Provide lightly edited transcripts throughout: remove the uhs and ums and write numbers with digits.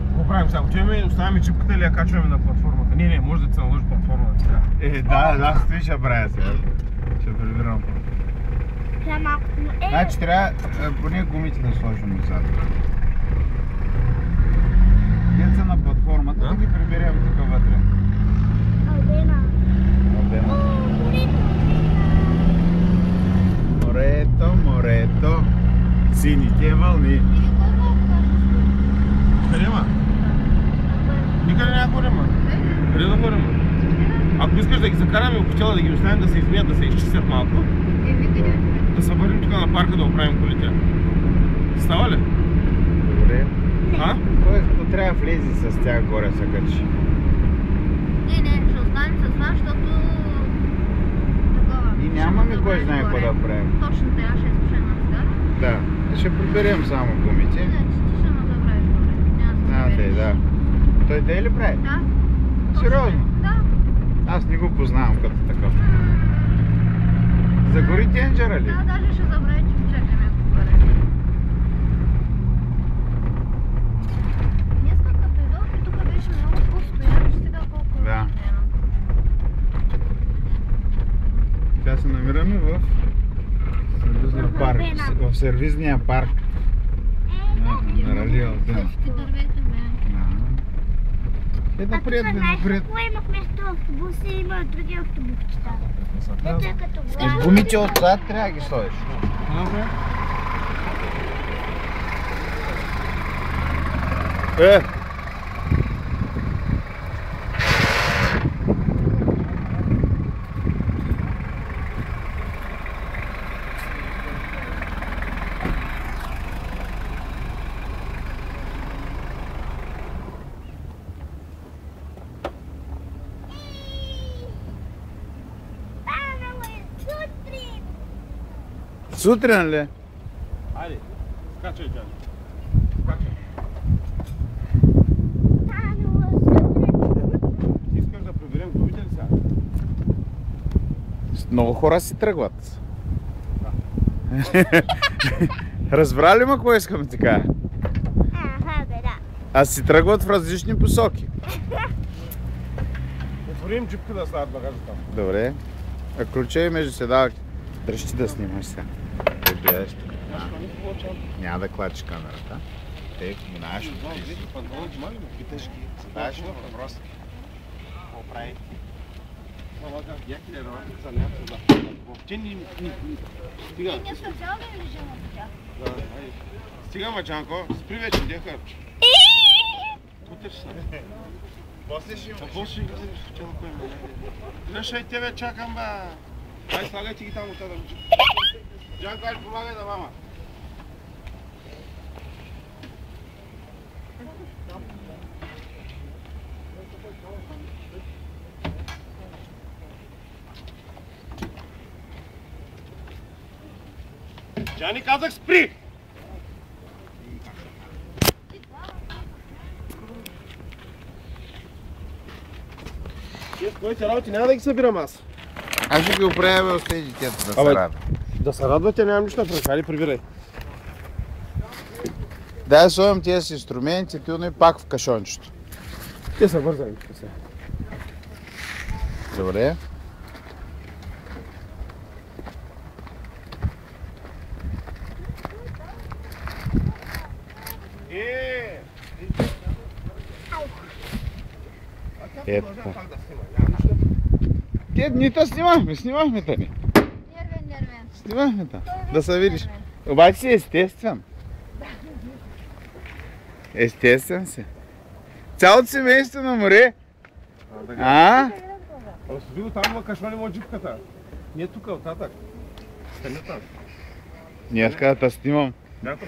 Какво правим сега? Отиваме, оставяме чипката или я качваме на платформата? Не, може да се наложи платформата сега. Да, стои ще правя сега. Ще прибирам. Значи трябва поне гумите да сложим назад. Деца на платформата да ги приберем тук вътре. Албена. Морето, сините вълни. Къде ма? Никъде няма корема. Къде да корема? Ако искаш да ги закараме по хотела, да ги оставим да се измият, да се изчистят малко, да се върнем тук на парка да оправим колите. Става ли? Добре. А? Кой трябва да влезе с тях горе се качи? Не, ще останем с вас, защото такова. И нямаме кой знае какво да правим. Точно трябваше да слушаме на цигара. Да, ще приберем само гумите. Не, ти ще ме забравиш горе. Да. Той те ли прави? Да. Сериозно? Да. Аз не го познавам като такъв. Загори тенджера ли? Да, даже ще забравя, че чакаме горе. Днеска като идох и тук беше много пусто, и сега колко Да. Сега се намираме в сервизния парк. В сервизния парк на Рали Албена. Ти дървете ме. Напред. Какво има вместо автобуса и има други автобусчета? Ето е като Гумите отзад трябва да ги сложиш. Сутрин ли? Айде, скачай, дядо. Скачай. Искаш да приберем гумите ли сега? Много хора си тръгват. Разбра ли ма какво искаме така? А си тръгват в различни посоки. Отворим джипка да стават багажа там. Добре. А ключа и между седалки. Дръжти да снимаш сега. Гледаш тук. Няма да клачиш камерата. Те минаваш от тези. Питаш ги. Задаваш ли въпрос? Какво прави? Въобще ни стига. Ние сме цяло да не лежим от тях. Стига, мачанко. Спри вече, дяха. Утре ще са. После ще имаш. После ще ги вземеш в чело кой ме. Гледаш, тебе чакам, ба. Ай, слагайте ги там от тази ръчка. Джанко, ай, помагай на мама. Джани, казах спри! Твоите работи няма да ги събирам аз. Аз ще ги оправя още и детето да се радва. Да се радвате, нямам нищо да правя. Хайде, прибирай. Дай сложим тези инструменти, пилно и пак в кашончето. Те са вързани. Добре. Ето. Те дните снимахме те ни. Нервен. Снимахме те. Да се видиш. Обаче си естествен. Естествен си. Цялото семейство на море. А? Видо там има кашони моят джипката. Не тук, оттатък. Стане там. Днеска да те снимам.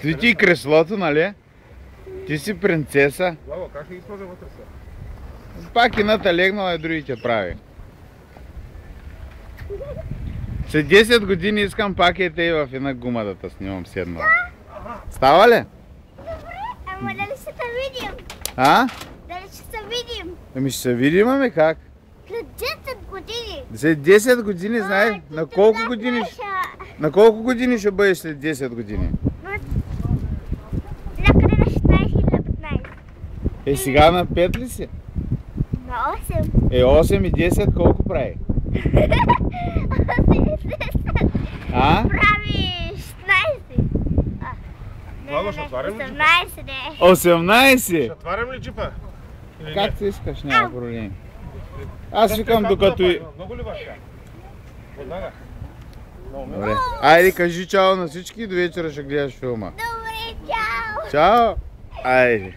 Ти и креслото, нали? Ти си принцеса. Лало, как ще ги сложа вътре сега? Пак едната легнала и другите прави. След 10 години искам пак и те в една гума да те снимам седнала. Става ли? Ама дали ще те видим? А? Дали ще се видим? Ами ще се видим, ами как? След 10 години. След 10 години, знаеш, на колко години? На колко години ще бъдеш след 10 години? Е, сега на 5 ли си? На 8. Е, 8 и 10 колко прави? А? Прави 16. Благо, ще отварям ли джипа? 18 не. 18? Ще отварям ли джипа? Или не? Как ти искаш, няма проблем. Аз викам докато и... Много ли баща? Веднага. Добре. Айде, кажи чао на всички и до вечера ще гледаш филма. Добре, чао. Чао! Айде.